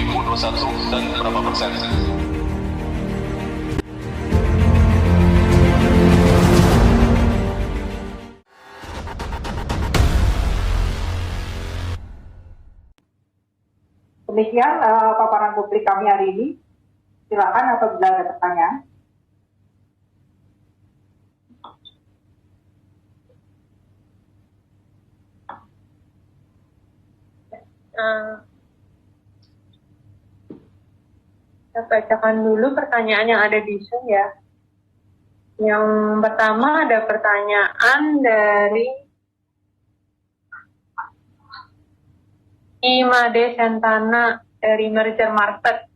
2021 dan berapa persen? Demikian paparan publik kami hari ini. Silakan apabila ada pertanyaan. Kita bacakan dulu pertanyaan yang ada di Zoom ya. Yang pertama ada pertanyaan dari Imade Santana dari Merger Market.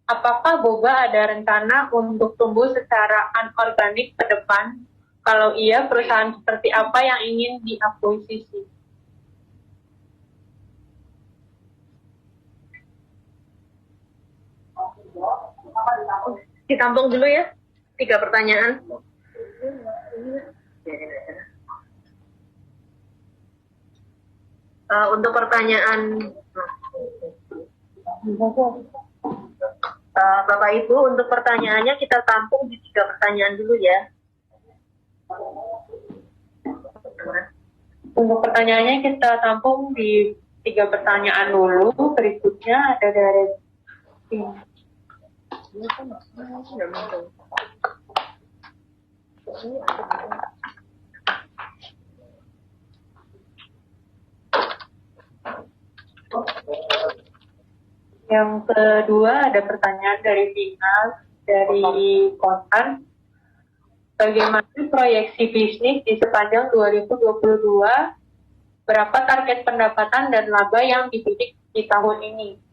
Apakah Boba ada rencana untuk tumbuh secara anorganik ke depan? Kalau iya, perusahaan seperti apa yang ingin diakuisisi? Ditampung dulu ya, 3 pertanyaan. Untuk pertanyaan Bapak Ibu, untuk pertanyaannya kita tampung di 3 pertanyaan dulu ya. Untuk pertanyaannya kita tampung di 3 pertanyaan dulu. Berikutnya ada dari yang kedua ada pertanyaan dari Final dari Kontan. Bagaimana proyeksi bisnis di sepanjang 2022? Berapa target pendapatan dan laba yang dibidik di tahun ini?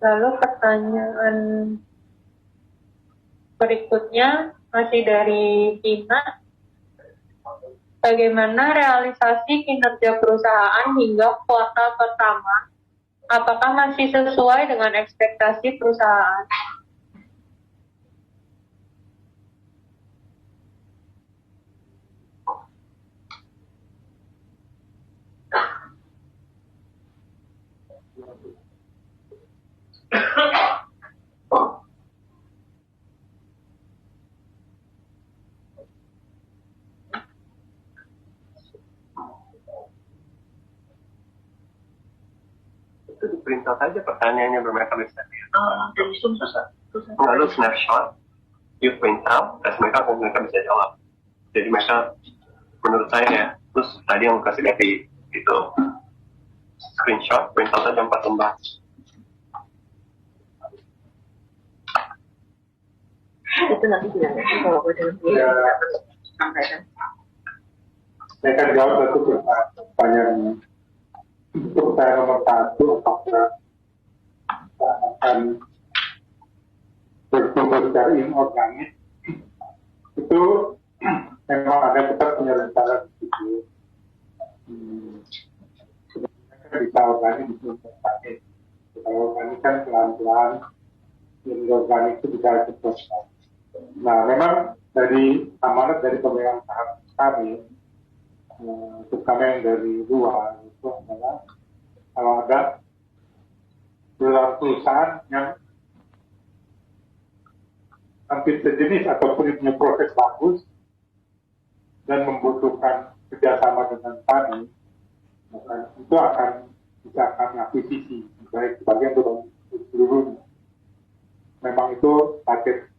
Lalu pertanyaan berikutnya masih dari Tina. Bagaimana realisasi kinerja perusahaan hingga kuartal pertama? Apakah masih sesuai dengan ekspektasi perusahaan? Itu di print out aja pertanyaannya bermereka bisa. Dari Zoom susah. Lalu snapshot, you print out, terus mereka bisa jawab. Jadi mereka menurut saya ya, terus tadi yang kasih copy itu screenshot, print out aja 4 lembar. Itu nanti bilang ya, kalau gue dengan dia sampaikan. Saya akan jawab satu pertanyaan. Untuk saya nomor 1, apakah akan bertumbuh secara inorganik? Itu memang ada, kita punya rencana di situ. Sebenarnya bisa organik, bisa organik. Kalau organik kan pelan-pelan, inorganik itu bisa cepat. Nah, memang dari amanat dari pemegang saham kami, terutama yang dari luar, itu adalah kalau ada perusahaan yang hampir sejenis ataupun punya proses bagus dan membutuhkan kerjasama dengan kami, maka itu akan bisa kami akuisisi baik sebagian atau seluruhnya. Memang itu target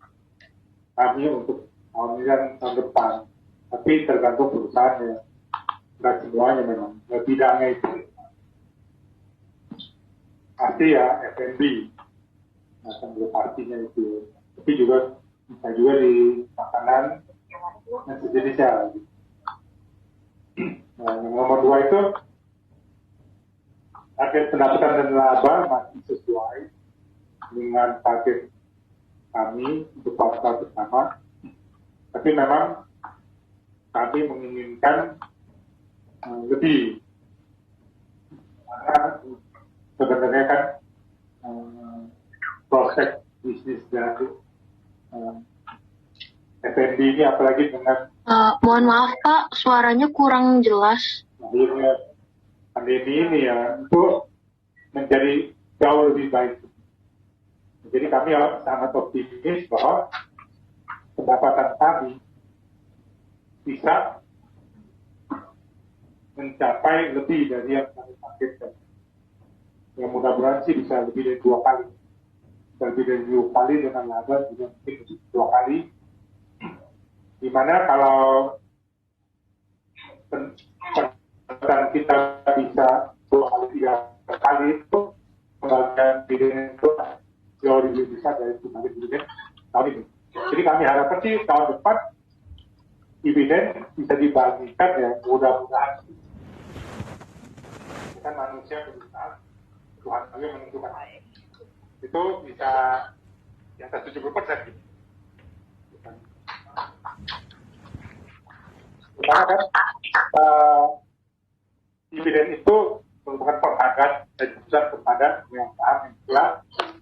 kami untuk tahun ini dan tahun depan, tapi tergantung perusahaannya. Nggak semuanya memang, bidangnya itu pasti ya F&B, belum pastinya itu, tapi juga bisa juga di makanan dan sejenisnya lagi. Nah, yang nomor 2 itu target pendapatan dan laba masih sesuai dengan target kami untuk kuartal pertama, tapi memang kami menginginkan lebih, karena sebenarnya kan proses bisnis dari F&B ini apalagi dengan Mohon maaf Pak, suaranya kurang jelas. akhirnya pandemi ini ya, itu menjadi jauh lebih baik. Jadi kami sangat optimis bahwa pendapatan kami bisa mencapai lebih dari yang kami targetkan. Ya mudah-mudahan sih bisa lebih dari 2 kali. Lebih dari 2 kali dengan laba juga mungkin 2 kali. Dimana kalau pendapatan kita bisa 2 kali 3 kali itu pembagian dividen itu jauh lebih besar dari pembagian dividen tahun ini. Jadi kami harapkan sih tahun depan dividen bisa dibagikan ya, mudah-mudahan. Kan manusia berusaha, Tuhan juga menentukan. Itu bisa di atas 70% gitu. Karena kan dividen itu merupakan penghargaan dari pusat kepada yang saham yang telah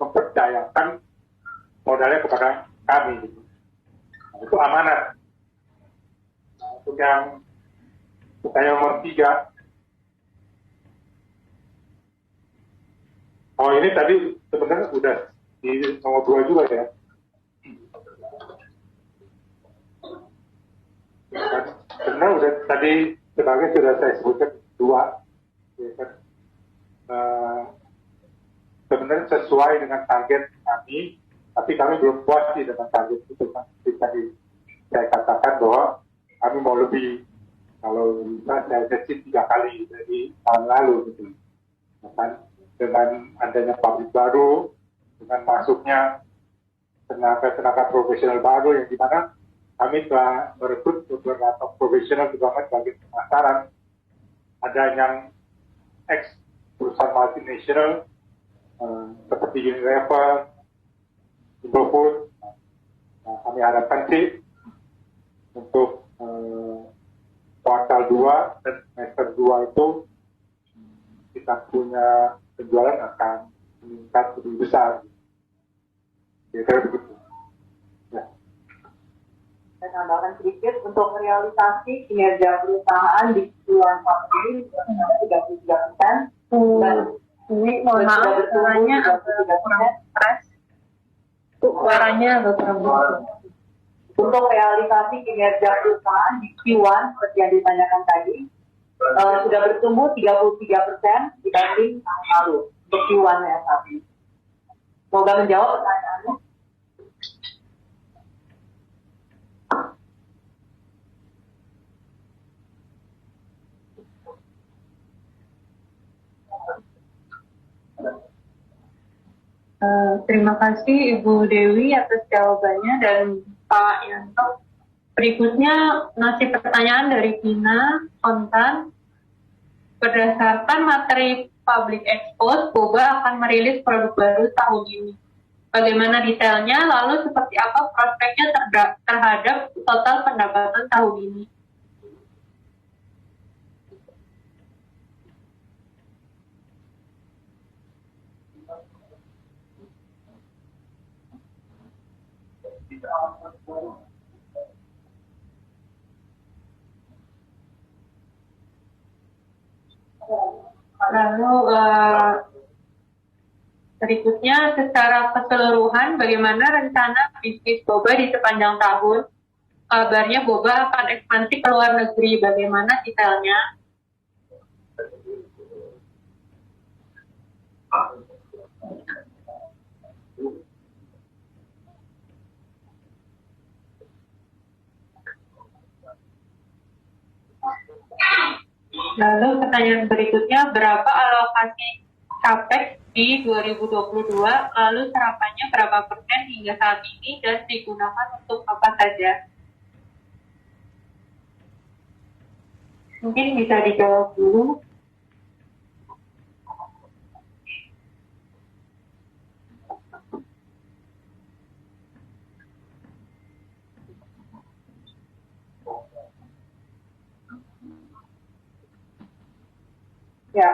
mempercayakan modalnya kepada kami. Gitu. Nah, itu amanat. Untuk yang pertanyaan nomor 3. Oh ini tadi sebenarnya udah di nomor 2 juga ya. Sebenarnya udah tadi sebagai sudah saya sebutkan 2. Ya kan? Sebenarnya sesuai dengan target kami, tapi kami belum puas sih dengan target itu. Tadi saya katakan bahwa kami mau lebih, kalau bisa saya sesi 3 kali dari tahun lalu gitu. Kan? Dengan adanya pabrik baru, dengan masuknya tenaga profesional baru yang dimana kami telah merekrut beberapa profesional juga sebagai pemasaran. Ada yang ex perusahaan multinasional seperti Unilever, Indofood. Nah, kami harapkan sih untuk kuartal 2 dan semester 2 itu kita punya penjualan akan meningkat lebih besar. Kira-kira begitu. Ya. Saya tambahkan sedikit untuk realisasi kinerja perusahaan di bulan April 33%. Dan Ini mohon maaf, suaranya agak kurang stres. Suaranya agak kurang bagus. Untuk realisasi kinerja perusahaan di Q1 seperti yang ditanyakan tadi, sudah bertumbuh 33% dibanding tahun lalu untuk Q1 ya saat ini. Semoga menjawab pertanyaannya. Terima kasih Ibu Dewi atas jawabannya dan Pak Yanto. Berikutnya masih pertanyaan dari Tina Kontan. Berdasarkan materi public expose, Boba akan merilis produk baru tahun ini. Bagaimana detailnya, lalu seperti apa prospeknya terhadap total pendapatan tahun ini? Lalu berikutnya secara keseluruhan bagaimana rencana bisnis Boba di sepanjang tahun? Kabarnya Boba akan ekspansi ke luar negeri, bagaimana detailnya? Lalu pertanyaan berikutnya, berapa alokasi capex di 2022, lalu serapannya berapa persen hingga saat ini dan digunakan untuk apa saja? Mungkin bisa dijawab dulu. Ya,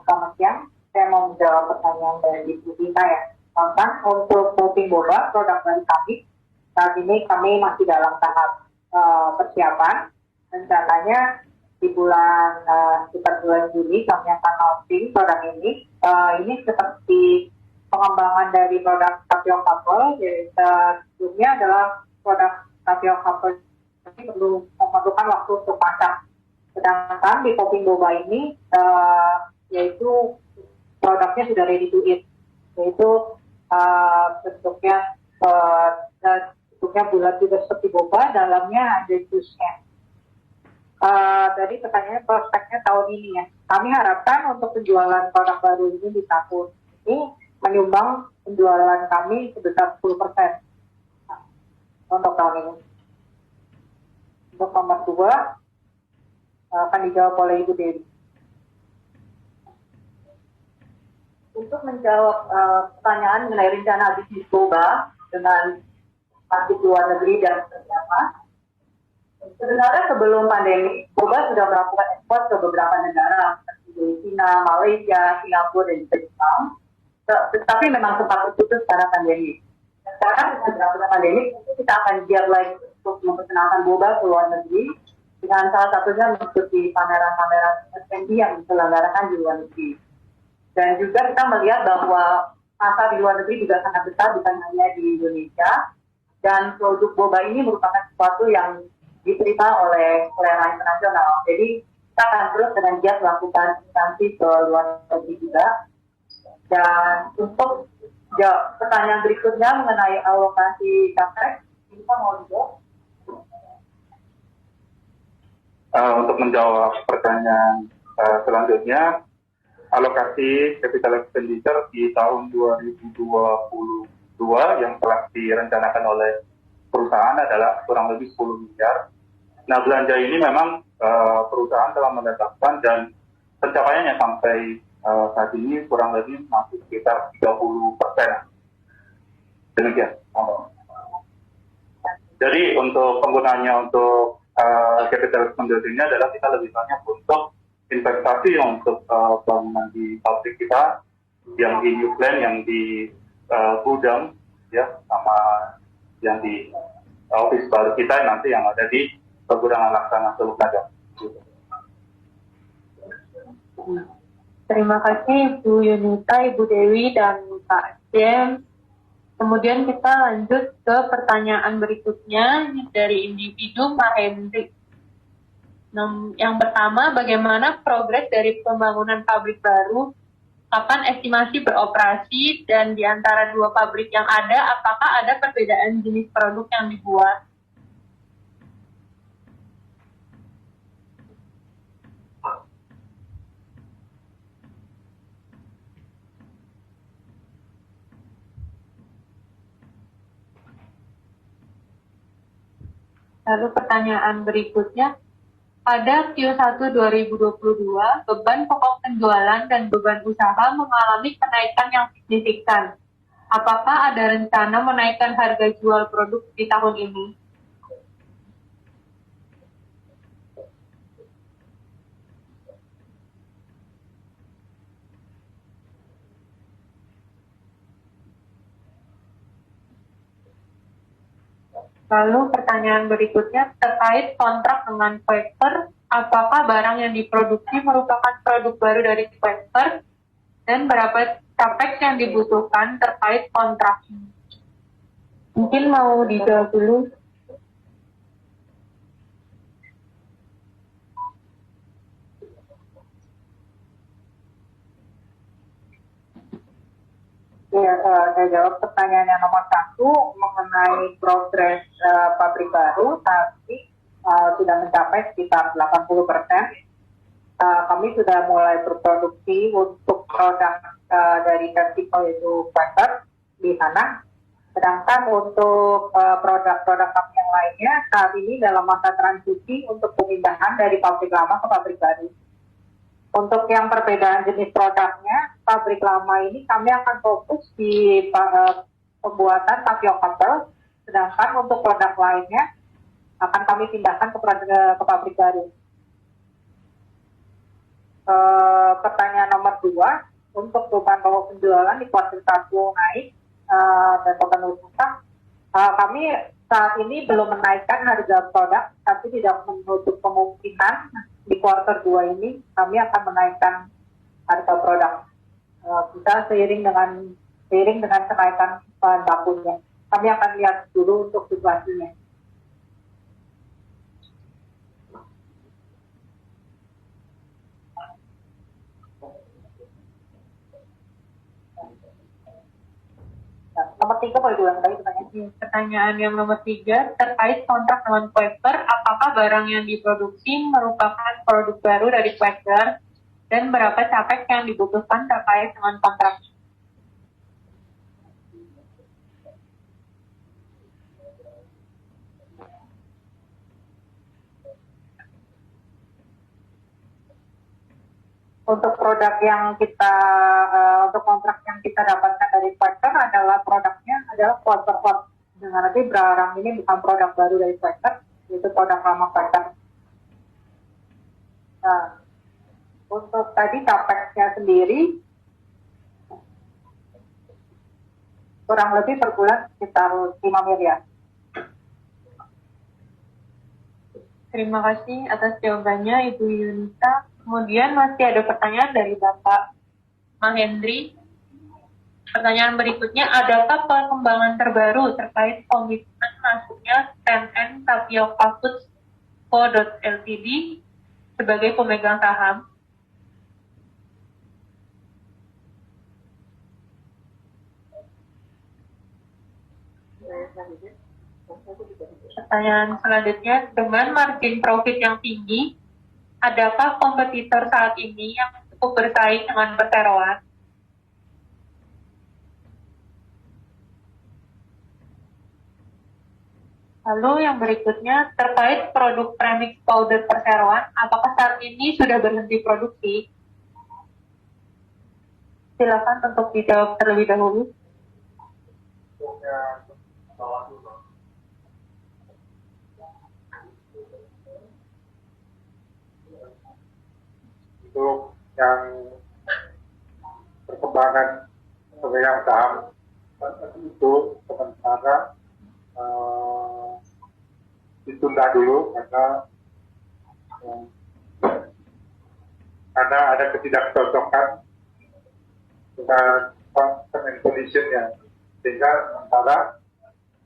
selamat siang. Saya mau menjawab pertanyaan dari Ibu Tina ya. Tentang untuk Moving Boba, produk dari kami, saat ini kami masih dalam tahap persiapan. Rencananya di bulan sekitar bulan Juni kami akan launching produk ini. Ini seperti pengembangan dari produk tapioca couple. Jadi sebelumnya adalah produk tapioca couple ini perlu memerlukan waktu untuk masak. Sedangkan di popping boba ini yaitu produknya sudah ready to eat, yaitu bentuknya bulat juga seperti boba, dalamnya ada jusnya. Tadi pertanyaannya prospeknya tahun ini ya. Kami harapkan untuk penjualan produk baru ini di tahun ini menyumbang penjualan kami sebesar 10% untuk tahun ini. Untuk nomor 2 akan dijawab oleh Ibu Dewi. Untuk menjawab pertanyaan mengenai rencana bisnis boba dengan aktif luar negeri dan seperti apa, sebenarnya sebelum pandemi, boba sudah melakukan ekspor ke beberapa negara seperti China, Malaysia, Singapura, dan Jepang. Tetapi memang sempat terputus karena pandemi. Sekarang setelah pandemi, kita akan giat lagi untuk memperkenalkan boba ke luar negeri dengan salah satunya mengikuti pameran-pameran SMB yang diselenggarakan di luar negeri. Dan juga kita melihat bahwa pasar di luar negeri juga sangat besar, bukan hanya di Indonesia. Dan produk boba ini merupakan sesuatu yang diterima oleh selera internasional. Jadi kita akan terus dengan giat melakukan instansi ke luar negeri juga. Dan untuk pertanyaan berikutnya mengenai alokasi capex, kita mau dijawab. Untuk menjawab pertanyaan selanjutnya, alokasi capital expenditure di tahun 2022 yang telah direncanakan oleh perusahaan adalah kurang lebih 10 miliar. Nah, belanja ini memang perusahaan telah menetapkan dan pencapaiannya sampai saat ini kurang lebih masih sekitar 30%. Demikian. Jadi untuk penggunaannya untuk capital expenditure ini adalah kita lebih banyak untuk investasi untuk bangunan di pabrik kita, yang di new plant, yang di gudang, ya, sama yang di office baru kita nanti yang ada di pergudangan Laksana Teluk Naga. Terima kasih Bu Yunita, Ibu Dewi, dan Pak James. Kemudian kita lanjut ke pertanyaan berikutnya dari individu Pak Hendrik. Yang pertama, bagaimana progres dari pembangunan pabrik baru? Kapan estimasi beroperasi? Dan di antara dua pabrik yang ada, apakah ada perbedaan jenis produk yang dibuat? Lalu pertanyaan berikutnya, pada Q1 2022, beban pokok penjualan dan beban usaha mengalami kenaikan yang signifikan. Apakah ada rencana menaikkan harga jual produk di tahun ini? Lalu pertanyaan berikutnya terkait kontrak dengan Quaker, apakah barang yang diproduksi merupakan produk baru dari Quaker dan berapa capex yang dibutuhkan terkait kontrak ini? Mungkin mau dijawab dulu. Ya, saya jawab pertanyaan yang nomor 1 mengenai progres pabrik baru. Tapi sudah mencapai sekitar 80%. Kami sudah mulai berproduksi untuk produk dari vertikal yaitu Quaker di sana. Sedangkan untuk produk-produk kami yang lainnya saat ini dalam masa transisi untuk pemindahan dari pabrik lama ke pabrik baru. Untuk yang perbedaan jenis produknya, pabrik lama ini kami akan fokus di pembuatan tapioca couple, sedangkan untuk produk lainnya akan kami pindahkan ke pabrik baru. Pertanyaan nomor 2, untuk beban pokok penjualan di kuartal 1 naik dan beban usaha, kami saat ini belum menaikkan harga produk, tapi tidak menutup kemungkinan di kuartal 2 ini kami akan menaikkan harga produk. Kita seiring dengan kenaikan bahan bakunya. Kami akan lihat dulu untuk situasinya. Nomor 3 boleh diulang lagi pertanyaan. Pertanyaan yang nomor 3 terkait kontrak dengan Quaker, apakah barang yang diproduksi merupakan produk baru dari Quaker dan berapa capex yang dibutuhkan terkait dengan kontrak? Untuk produk yang kita, untuk kontrak yang kita dapatkan dari Quaker adalah produknya adalah Quaker Hot. Dengan arti barang ini bukan produk baru dari Quaker, itu produk lama Quaker. Nah, untuk tadi capex-nya sendiri, kurang lebih per bulan sekitar 5 miliar. Terima kasih atas jawabannya Ibu Yunita. Kemudian masih ada pertanyaan dari Bapak Mahendri. Pertanyaan berikutnya, adakah perkembangan terbaru terkait komitmen masuknya TNN Tapioca Foods Co. Ltd. sebagai pemegang saham? Pertanyaan selanjutnya, dengan margin profit yang tinggi, adakah kompetitor saat ini yang cukup bersaing dengan Perseroan? Lalu yang berikutnya, terkait produk premix powder Perseroan, apakah saat ini sudah berhenti produksi? Silakan untuk dijawab terlebih dahulu. Untuk yang perkembangan pemegang saham itu sementara ditunda dulu karena ada ketidakcocokan dengan term and condition-nya, sehingga sementara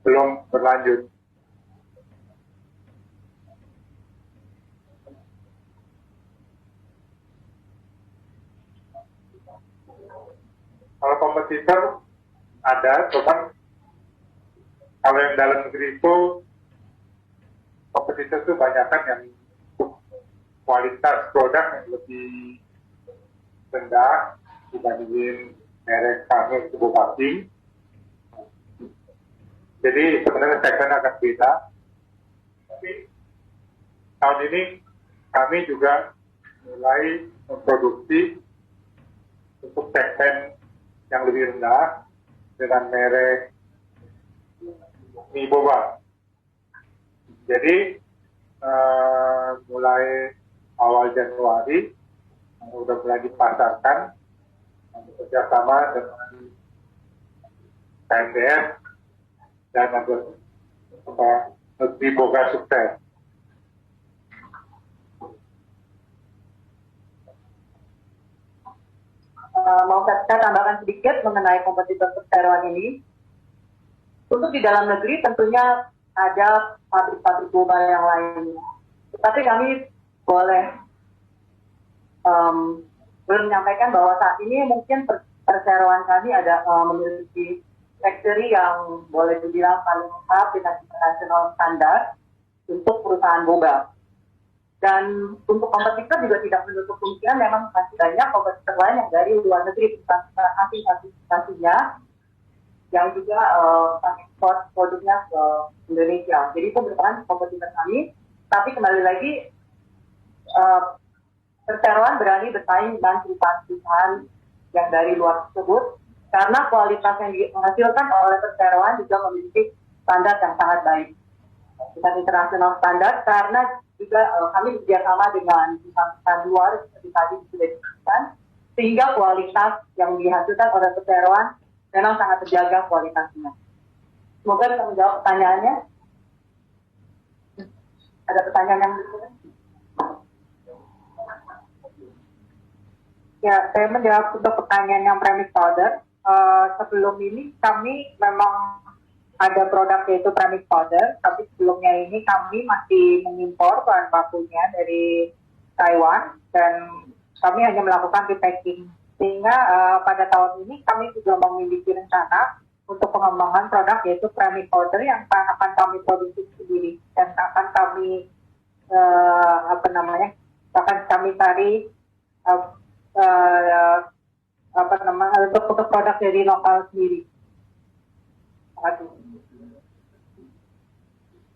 belum berlanjut. Kalau kompetitor ada, cuman kalau yang dalam negeri itu kompetitor itu banyak kan yang kualitas produk yang lebih rendah dibandingin merek kami itu Bupati. Jadi sebenarnya segmen akan beda. Tapi tahun ini kami juga mulai memproduksi untuk segmen yang lebih rendah dengan merek mie boba. Jadi mulai awal Januari sudah mulai dipasarkan bekerjasama dengan KMDS dan Negeri Boga Sukses. Mau saya tambahkan sedikit mengenai kompetitor perseroan ini. Untuk di dalam negeri tentunya ada pabrik-pabrik boba yang lain. Tetapi kami boleh menyampaikan bahwa saat ini mungkin perseroan kami ada memiliki factory yang boleh dibilang paling lengkap dengan international standar untuk perusahaan boba. Dan untuk kompetitor juga tidak menutup kemungkinan memang masih banyak kompetitor lain yang dari luar negeri, asing-asingnya yang juga ekspor produknya ke Indonesia. Jadi itu merupakan kompetitor kami. Tapi kembali lagi, perseroan berani bersaing dengan perusahaan-perusahaan yang dari luar tersebut karena kualitas yang dihasilkan oleh perseroan juga memiliki standar yang sangat baik. Dengan internasional standar, karena juga kami bekerjasama dengan perusahaan luar seperti tadi sudah disebutkan, sehingga kualitas yang dihasilkan oleh perseroan memang sangat terjaga kualitasnya. Semoga bisa menjawab pertanyaannya. Ada pertanyaan yang berikutnya? Ya, saya menjawab untuk pertanyaan yang premis powder. Sebelum ini kami memang ada produk yaitu premis powder, tapi sebelumnya ini kami masih mengimpor bahan bakunya dari Taiwan dan kami hanya melakukan repacking. Sehingga pada tahun ini kami juga memiliki rencana untuk pengembangan produk yaitu premis powder yang akan kami produksi sendiri dan akan kami akan kami cari untuk produk dari lokal sendiri.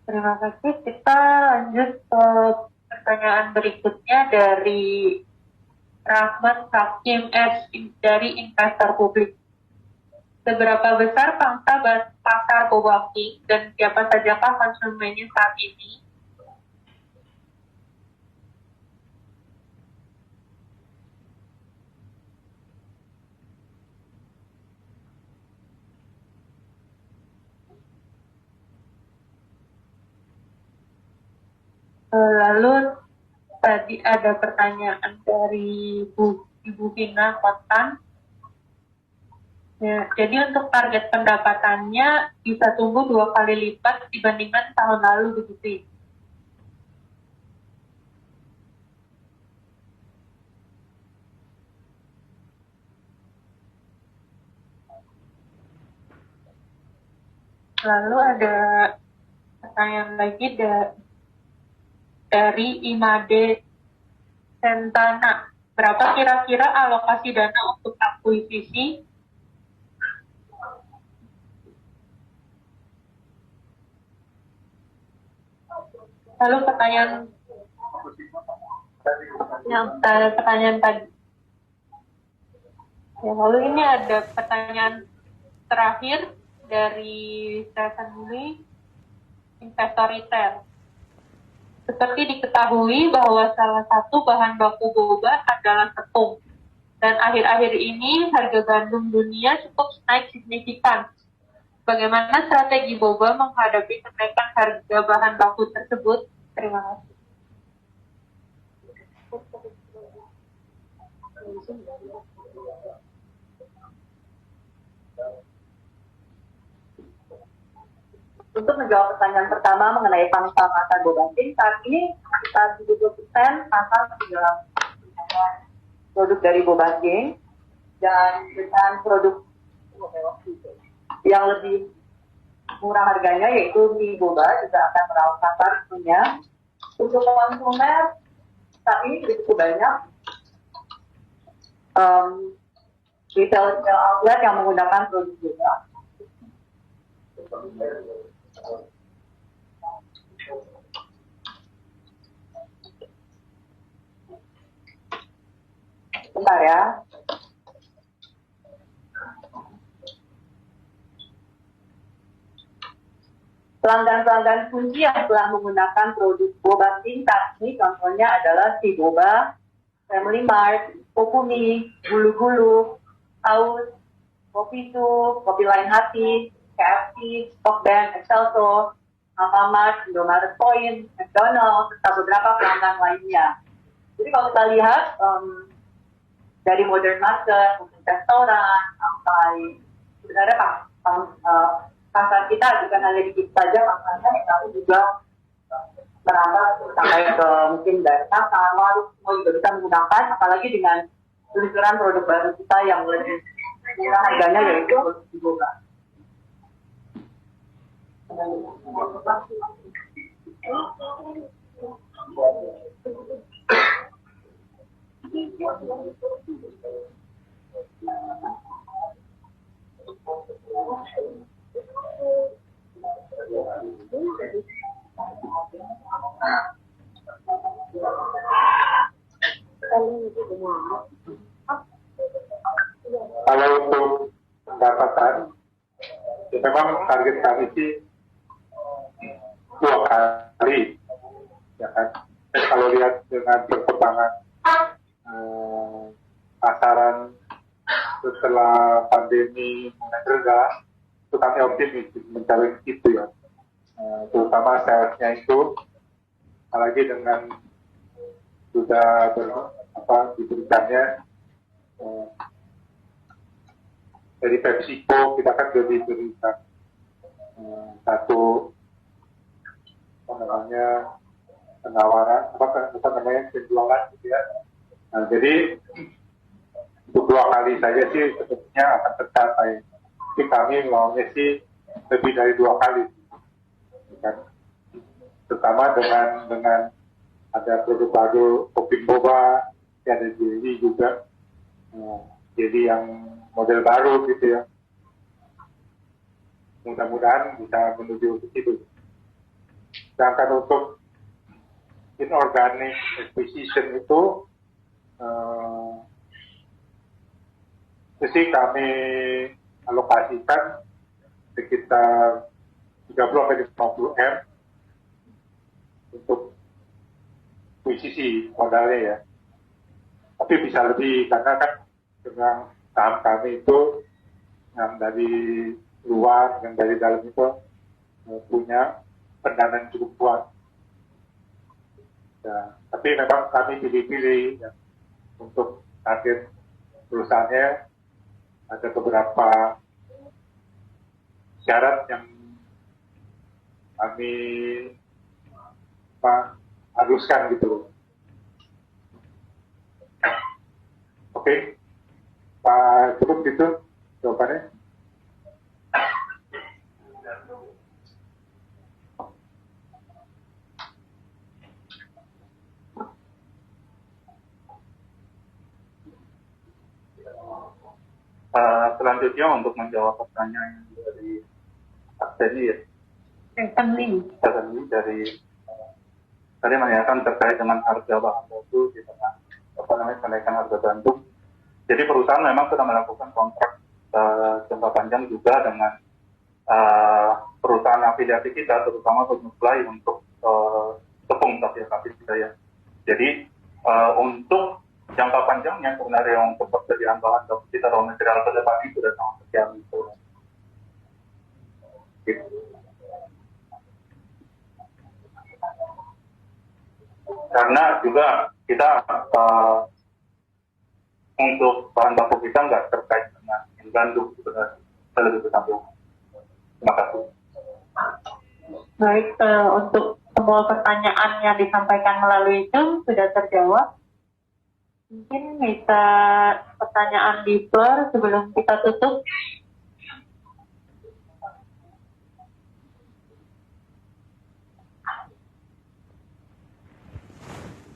Terima kasih. Kita lanjut ke pertanyaan berikutnya dari Rahmat Hakim S dari investor publik. Seberapa besar pangsa pasar boba king dan siapa sajakah konsumennya saat ini? Lalu tadi ada pertanyaan dari Ibu Vina Kotan. Ya, jadi untuk target pendapatannya bisa tumbuh 2 kali lipat dibandingkan tahun lalu begitu. Lalu ada pertanyaan lagi dari Imade Sentana. Berapa kira-kira alokasi dana untuk akuisisi? Lalu pertanyaan tadi. Ya, lalu ini ada pertanyaan terakhir dari Stephen Lee, investor retail. Seperti diketahui bahwa salah satu bahan baku boba adalah tepung. Dan akhir-akhir ini harga gandum dunia cukup naik signifikan. Bagaimana strategi boba menghadapi kenaikan harga bahan baku tersebut? Terima kasih. Untuk menjawab pertanyaan pertama mengenai pangsa pasar boba king, saat ini sekitar 70% pasar sudah produk dari boba king dan dengan produk yang lebih murah harganya yaitu mie boba juga akan meraup pasar tentunya. Untuk konsumen saat ini cukup banyak retail outlet yang menggunakan produk boba. Bentar ya. Pelanggan-pelanggan kunci yang telah menggunakan produk boba king saat ini contohnya adalah si Boba, Family Mart, Popumi, Gulu-Gulu, Haus, Kopisu, Kopi Lain Hati, KFC, Stockbank, Excelso, Alfamart, Indomaret Point, McDonald's, serta beberapa pelanggan lainnya. Jadi kalau kita lihat dari modern market, mungkin restoran, sampai sebenarnya pasar kita bukan hanya di kita saja pasarnya, tapi juga merambah sampai ke mungkin dari pasar, warung, semua juga bisa menggunakan, apalagi dengan peluncuran produk baru kita yang lebih murah harganya yaitu produk boba. Kalau untuk pendapatan, ya memang target kami sih 2 kali, ya kan. Dan kalau lihat dengan perkembangan pasaran setelah pandemi mulai reda, itu kami optimis mencapai itu ya. Terutama salesnya itu apalagi dengan sudah diberikannya dari PepsiCo, kita kan sudah diberikan satu penawaran penjualan gitu ya. Nah, jadi untuk 2 kali saja sih sebetulnya akan tercapai. Tapi kami maunya sih lebih dari 2 kali, kan? Terutama dengan ada produk baru kopi boba, ada jelly juga, jadi yang model baru gitu ya. Mudah-mudahan bisa menuju ke situ. Sedangkan untuk inorganic acquisition itu mesti kami alokasikan sekitar 30-50 M untuk akuisisi modalnya ya. Tapi bisa lebih karena kan dengan saham kami itu yang dari luar dan dari dalam itu punya pendanaan cukup kuat. Ya, tapi memang kami pilih-pilih ya, untuk target perusahaannya ada beberapa syarat yang kami haruskan gitu. Oke, Pak, cukup gitu jawabannya. Selanjutnya untuk menjawab pertanyaan dari Akseni ya. Akseni dari tadi menanyakan terkait dengan harga bahan baku di tengah kenaikan harga gandum. Jadi perusahaan memang sudah melakukan kontrak jangka panjang juga dengan perusahaan afiliasi kita, terutama penyuplai untuk tepung tapi ya. Jadi untuk jangka panjangnya sebenarnya untuk persediaan bahan baku kita raw material ke depan itu sudah sangat terjamin. Karena juga kita untuk bahan baku kita nggak terkait dengan gandum sebenarnya, kita lebih bertanggung. Terima kasih. Baik, untuk semua pertanyaan yang disampaikan melalui Zoom sudah terjawab. Mungkin bisa pertanyaan di floor sebelum kita tutup.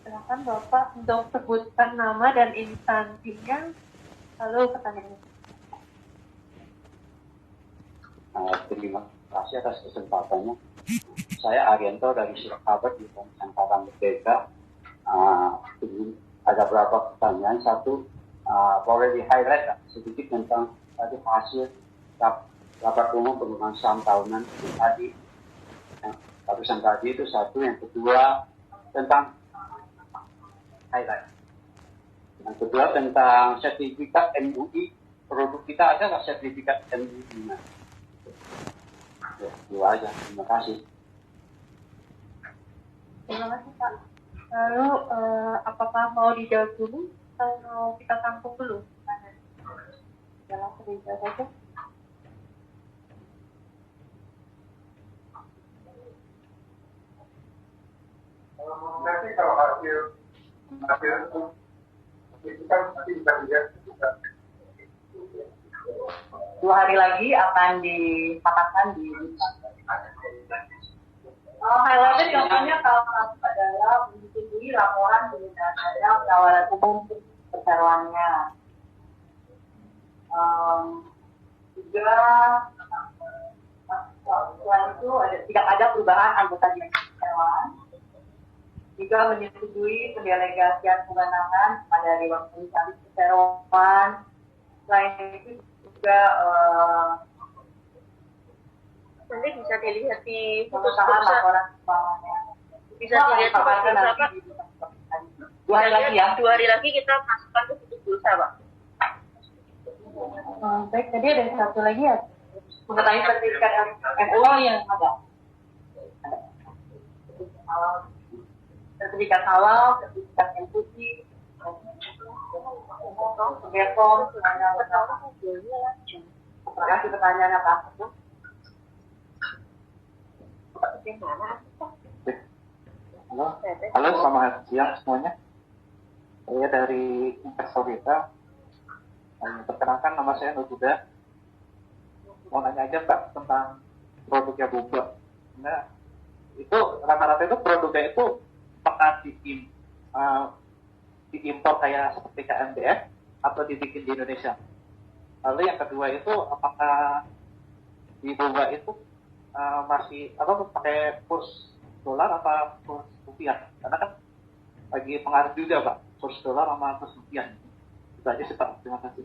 Silakan Bapak untuk sebutkan nama dan instansinya, lalu pertanyaannya. Terima kasih atas kesempatannya. Saya Arianto dari Sirkabat di Angkatan Merdeka. Ada beberapa pertanyaan. Satu, boleh di-highlight sedikit tentang tadi hasil rapat umum pemegang saham tahunan tadi. Barusan tadi itu satu. Yang kedua tentang highlight. Yang kedua tentang sertifikat MUI. Produk kita ada nggak sertifikat MUI? Ya, dua aja. Terima kasih. Terima kasih Pak. Lalu apakah mau dijawab dulu atau kita tampung dulu? Ya, langsung dijawab saja. Nanti kalau hasil itu kan nanti bisa dilihat juga. 2 hari lagi akan dipatahkan di highlighted contohnya kalau adalah menyetujui laporan ada penawaran umum perseroannya. Juga selain itu tidak ada perubahan anggota dewan perseroan. Juga menyetujui pendelegasian kewenangan pada Dewan Komisaris Perseroan. Selain itu juga Nanti bisa dilihat di pengusahaan laporan keuangannya. Bisa dilihat di bursa, Pak. 2 hari lagi ya. 2 hari lagi kita masukkan ke situs bursa, Pak. Baik, tadi ada satu lagi ya. Mengenai sertifikat MUI yang ada. sertifikat halal, sertifikat MUI, Bepom, terima kasih pertanyaannya Pak. Halo, selamat siang semuanya. Saya dari investor kita. Perkenalkan, nama saya Nur Huda. Mau nanya aja Pak tentang produknya Bumba. Nah, itu rata-rata itu produknya itu apakah diimpor kayak seperti KMDF atau dibikin di Indonesia? Lalu yang kedua itu apakah di Bumba itu masih pakai kurs dolar atau kurs rupiah? Karena kan lagi pengaruh juga Pak, kurs dolar sama kurs rupiah. Itu aja sih Pak, terima kasih.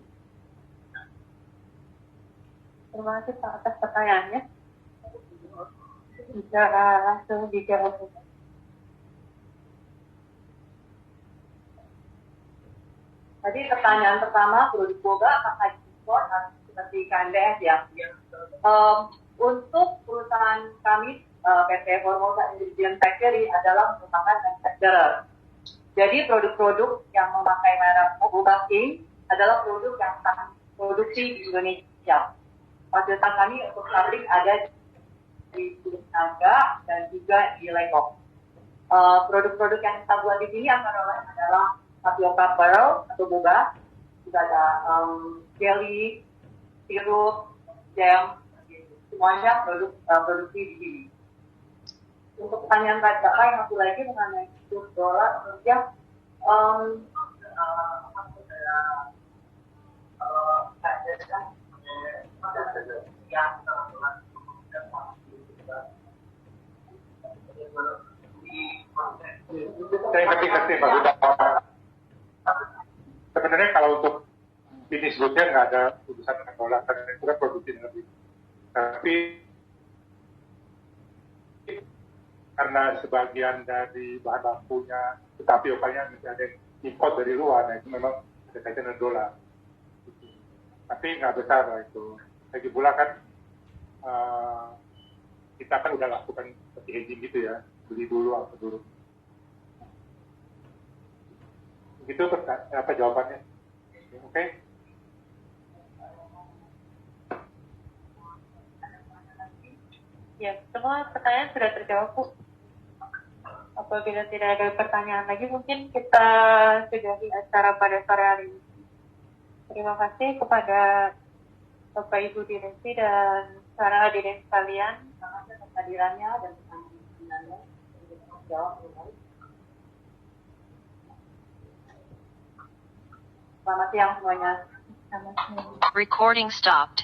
Terima kasih Pak atas pertanyaannya. Bisa langsung dijawab. Tadi pertanyaan pertama, produk boba apakah diimpor seperti KNDF ya? Untuk perusahaan kami, PT Formosa Ingredient Factory adalah merupakan manufacturer. Jadi produk-produk yang memakai merek Boba King adalah produk yang kami produksi di Indonesia. Fasilitas kami untuk pabrik ada di Naga dan juga di Legok. Produk-produk yang kita buat di sini antara lain adalah tapioca pearl atau boba, juga ada jelly, sirup, jam, semuanya produksi di sini. Untuk pertanyaan Bapak yang satu lagi mengenai kurs dolar rupiah, Saya ngerti Pak Huda. Sebenarnya kalau untuk bisnis goodnya nggak ada urusan dengan dolar, karena itu kan produksi lebih. Tapi karena sebagian dari bahan bakunya, tapiokanya masih ada yang import dari luar, nah itu memang ada kaitan dengan dolar. Tapi nggak besar lah itu. Lagi pula kan kita kan udah lakukan seperti hedging gitu ya, beli dulu atau dulu. Begitu apa jawabannya? Oke? Ya, semua pertanyaan sudah terjawab, Bu. Apabila tidak ada pertanyaan lagi, mungkin kita sudahi acara pada sore hari ini. Terima kasih kepada Bapak Ibu Direksi dan para hadirin sekalian atas kehadirannya dan pertanyaannya. Selamat siang semuanya. Recording stopped.